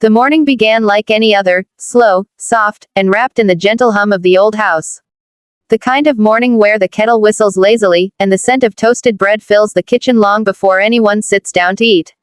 The morning began like any other, slow, soft, and wrapped in the gentle hum of the old house. The kind of morning where the kettle whistles lazily, and the scent of toasted bread fills the kitchen long before anyone sits down to eat.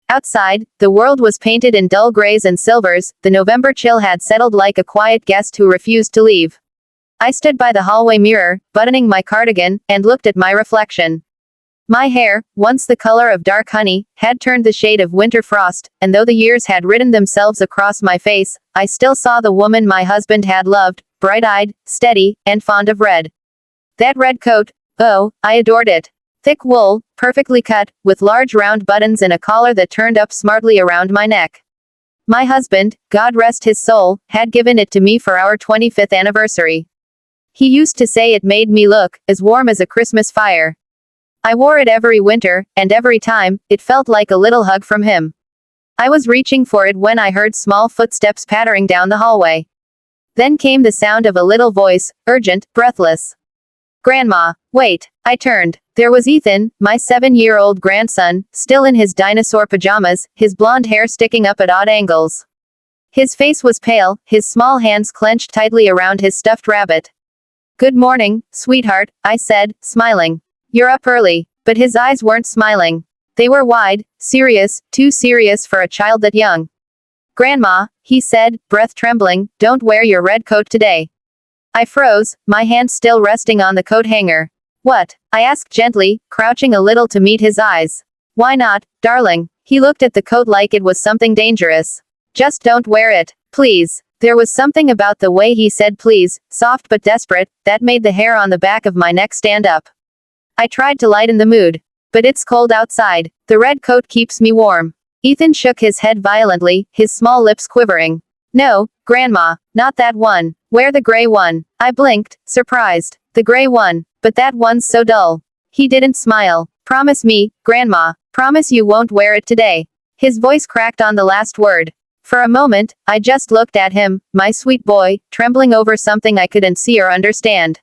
Outside, the world was painted in dull grays and silvers, the November chill had settled like a quiet guest who refused to leave. I stood by the hallway mirror, buttoning my cardigan, and looked at my reflection. My hair, once the color of dark honey, had turned the shade of winter frost, and though the years had written themselves across my face, I still saw the woman my husband had loved, bright-eyed, steady, and fond of red. That red coat, oh, I adored it. Thick wool, perfectly cut, with large round buttons and a collar that turned up smartly around my neck. My husband, God rest his soul, had given it to me for our 25th anniversary. He used to say it made me look as warm as a Christmas fire. I wore it every winter, and every time, it felt like a little hug from him. I was reaching for it when I heard small footsteps pattering down the hallway. Then came the sound of a little voice, urgent, breathless. Grandma, wait. I turned. There was Ethan, my 7-year-old grandson, still in his dinosaur pajamas, his blonde hair sticking up at odd angles. His face was pale, his small hands clenched tightly around his stuffed rabbit. Good morning, sweetheart, I said, smiling. You're up early. But his eyes weren't smiling. They were wide, serious, too serious for a child that young. Grandma, he said, breath trembling, don't wear your red coat today. I froze, my hand still resting on the coat hanger. What? I asked gently, crouching a little to meet his eyes. Why not, darling? He looked at the coat like it was something dangerous. Just don't wear it, please. There was something about the way he said please, soft but desperate, that made the hair on the back of my neck stand up. I tried to lighten the mood. But it's cold outside. The red coat keeps me warm. Ethan shook his head violently, his small lips quivering. No, Grandma, not that one. Wear the gray one. I blinked, surprised. The gray one. But that one's so dull. He didn't smile. Promise me, Grandma. Promise you won't wear it today. His voice cracked on the last word. For a moment, I just looked at him, my sweet boy, trembling over something I couldn't see or understand.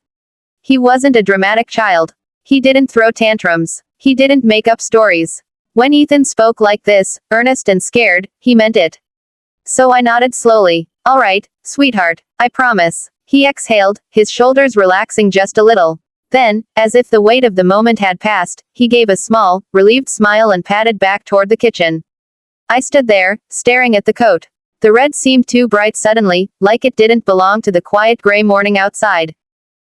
He wasn't a dramatic child. He didn't throw tantrums. He didn't make up stories. When Ethan spoke like this, earnest and scared, he meant it. So I nodded slowly. All right, sweetheart, I promise. He exhaled, his shoulders relaxing just a little. Then, as if the weight of the moment had passed, he gave a small, relieved smile and padded back toward the kitchen. I stood there, staring at the coat. The red seemed too bright suddenly, like it didn't belong to the quiet gray morning outside.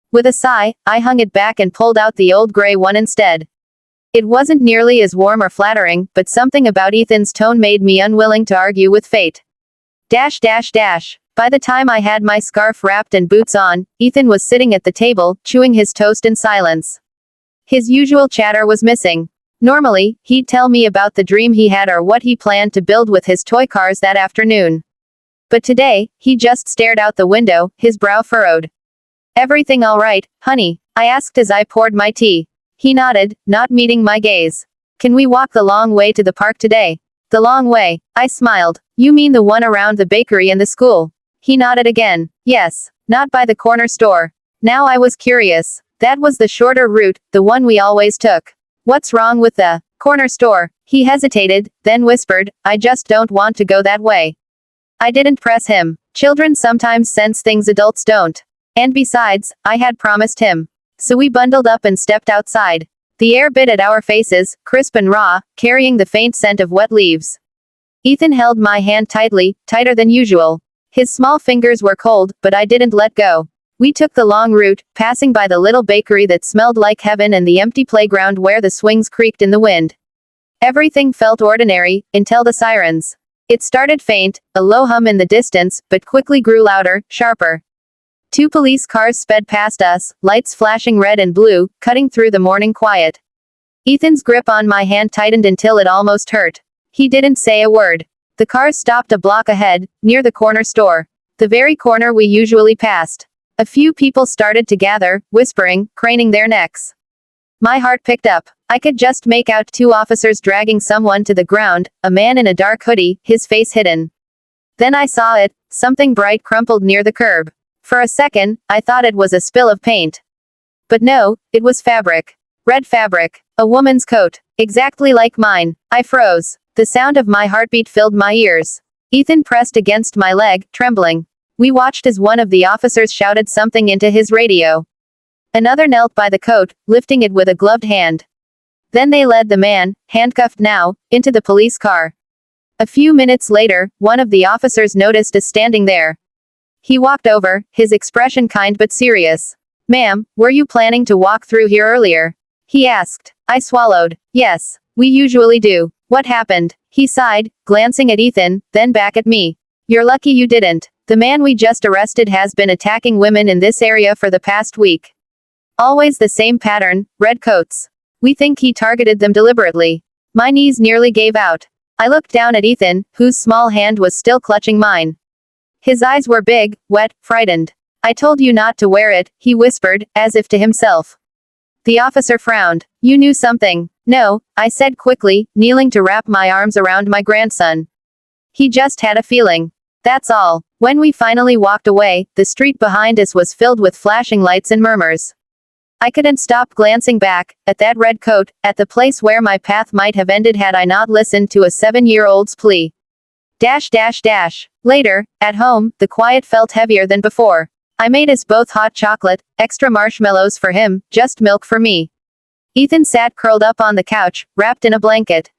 With a sigh, I hung it back and pulled out the old gray one instead. It wasn't nearly as warm or flattering, but something about Ethan's tone made me unwilling to argue with fate. Dash dash dash. By the time I had my scarf wrapped and boots on, Ethan was sitting at the table, chewing his toast in silence. His usual chatter was missing. Normally, he'd tell me about the dream he had or what he planned to build with his toy cars that afternoon. But today, he just stared out the window, his brow furrowed. Everything all right, honey? I asked as I poured my tea. He nodded, not meeting my gaze. Can we walk the long way to the park today? The long way. I smiled. You mean the one around the bakery and the school? He nodded again. Yes. Not by the corner store. Now I was curious. That was the shorter route, the one we always took. What's wrong with the corner store? He hesitated, then whispered, I just don't want to go that way. I didn't press him. Children sometimes sense things adults don't. And besides, I had promised him. So we bundled up and stepped outside. The air bit at our faces, crisp and raw, carrying the faint scent of wet leaves. Ethan held my hand tightly, tighter than usual. His small fingers were cold, but I didn't let go. We took the long route, passing by the little bakery that smelled like heaven and the empty playground where the swings creaked in the wind. Everything felt ordinary, until the sirens. It started faint, a low hum in the distance, but quickly grew louder, sharper. 2 police cars sped past us, lights flashing red and blue, cutting through the morning quiet. Ethan's grip on my hand tightened until it almost hurt. He didn't say a word. The cars stopped a block ahead, near the corner store. The very corner we usually passed. A few people started to gather, whispering, craning their necks. My heart picked up. I could just make out 2 officers dragging someone to the ground, a man in a dark hoodie, his face hidden. Then I saw it, something bright crumpled near the curb. For a second, I thought it was a spill of paint. But no, it was fabric. Red fabric. A woman's coat. Exactly like mine. I froze. The sound of my heartbeat filled my ears. Ethan pressed against my leg, trembling. We watched as one of the officers shouted something into his radio. Another knelt by the coat, lifting it with a gloved hand. Then they led the man, handcuffed now, into the police car. A few minutes later, one of the officers noticed us standing there. He walked over, his expression kind but serious. "Ma'am, were you planning to walk through here earlier?" he asked. I swallowed. "Yes, we usually do. What happened?" He sighed, glancing at Ethan, then back at me. "You're lucky you didn't. The man we just arrested has been attacking women in this area for the past week. Always the same pattern, red coats. We think he targeted them deliberately." My knees nearly gave out. I looked down at Ethan, whose small hand was still clutching mine. His eyes were big, wet, frightened. "I told you not to wear it," he whispered, as if to himself. The officer frowned. "You knew something." "No," I said quickly, kneeling to wrap my arms around my grandson. "He just had a feeling. That's all." When we finally walked away, the street behind us was filled with flashing lights and murmurs. I couldn't stop glancing back, at that red coat, at the place where my path might have ended had I not listened to a 7-year-old's plea. Later, at home, the quiet felt heavier than before. I made us both hot chocolate, extra marshmallows for him, just milk for me. Ethan sat curled up on the couch, wrapped in a blanket.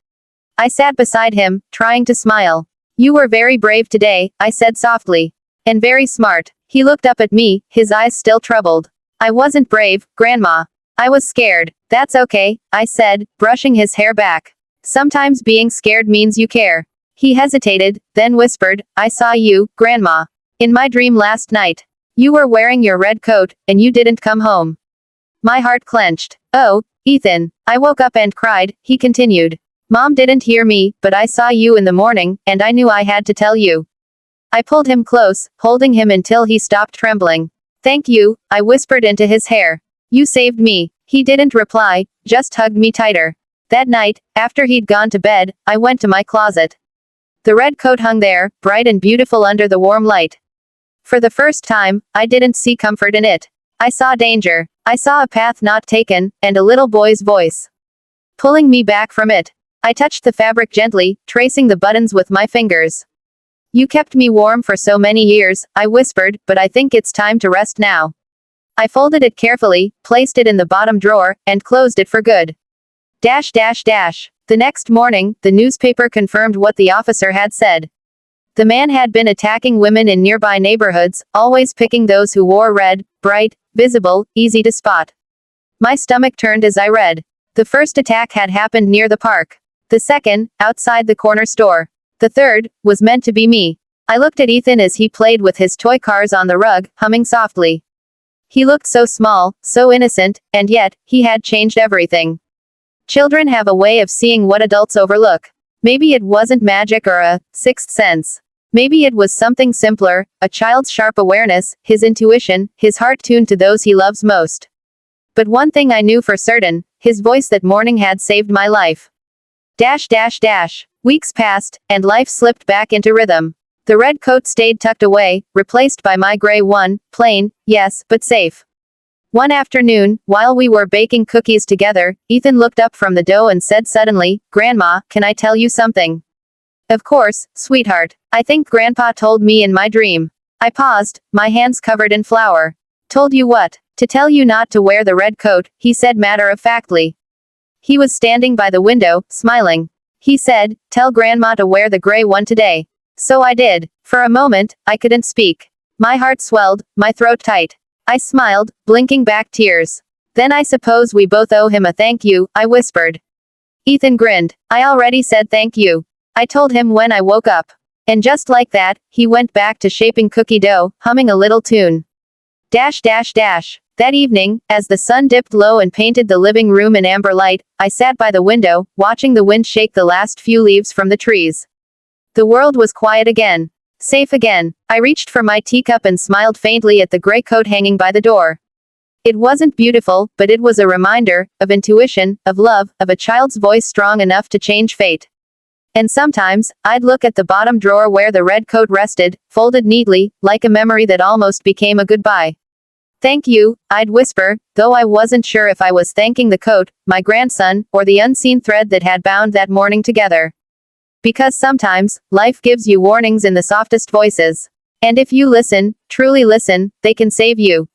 I sat beside him, trying to smile. "You were very brave today," I said softly. "And very smart." He looked up at me, his eyes still troubled. "I wasn't brave, Grandma. I was scared." "That's okay," I said, brushing his hair back. "Sometimes being scared means you care." He hesitated, then whispered, "I saw you, Grandma. In my dream last night. You were wearing your red coat, and you didn't come home." My heart clenched. "Oh, Ethan." I woke up and cried, he continued. "Mom didn't hear me, but I saw you in the morning, and I knew I had to tell you." I pulled him close, holding him until he stopped trembling. "Thank you," I whispered into his hair. "You saved me." He didn't reply, just hugged me tighter. That night, after he'd gone to bed, I went to my closet. The red coat hung there, bright and beautiful under the warm light. For the first time, I didn't see comfort in it. I saw danger. I saw a path not taken, and a little boy's voice pulling me back from it. I touched the fabric gently, tracing the buttons with my fingers. "You kept me warm for so many years," I whispered, "but I think it's time to rest now." I folded it carefully, placed it in the bottom drawer, and closed it for good. The next morning, the newspaper confirmed what the officer had said. The man had been attacking women in nearby neighborhoods, always picking those who wore red, bright, visible, easy to spot. My stomach turned as I read. The first attack had happened near the park. The second, outside the corner store. The third, was meant to be me. I looked at Ethan as he played with his toy cars on the rug, humming softly. He looked so small, so innocent, and yet, he had changed everything. Children have a way of seeing what adults overlook. Maybe it wasn't magic or a sixth sense. Maybe it was something simpler, a child's sharp awareness, his intuition, his heart tuned to those he loves most. But one thing I knew for certain, his voice that morning had saved my life. Weeks passed, and life slipped back into rhythm. The red coat stayed tucked away, replaced by my gray one, plain, yes, but safe. One afternoon, while we were baking cookies together, Ethan looked up from the dough and said suddenly, "Grandma, can I tell you something?" "Of course, sweetheart. I think Grandpa told me in my dream." I paused, my hands covered in flour. "Told you what?" "To tell you not to wear the red coat," he said matter-of-factly. He was standing by the window, smiling. He said, "Tell Grandma to wear the gray one today." So I did. For a moment, I couldn't speak. My heart swelled, my throat tight. I smiled, blinking back tears. "Then I suppose we both owe him a thank you," I whispered. Ethan grinned. "I already said thank you," I told him when I woke up. And just like that, he went back to shaping cookie dough, humming a little tune. That evening, as the sun dipped low and painted the living room in amber light, I sat by the window, watching the wind shake the last few leaves from the trees. The world was quiet again. Safe again. I reached for my teacup and smiled faintly at the gray coat hanging by the door. It wasn't beautiful, but it was a reminder, of intuition, of love, of a child's voice strong enough to change fate. And sometimes, I'd look at the bottom drawer where the red coat rested, folded neatly, like a memory that almost became a goodbye. "Thank you," I'd whisper, though I wasn't sure if I was thanking the coat, my grandson, or the unseen thread that had bound that morning together. Because sometimes, life gives you warnings in the softest voices. And if you listen, truly listen, they can save you.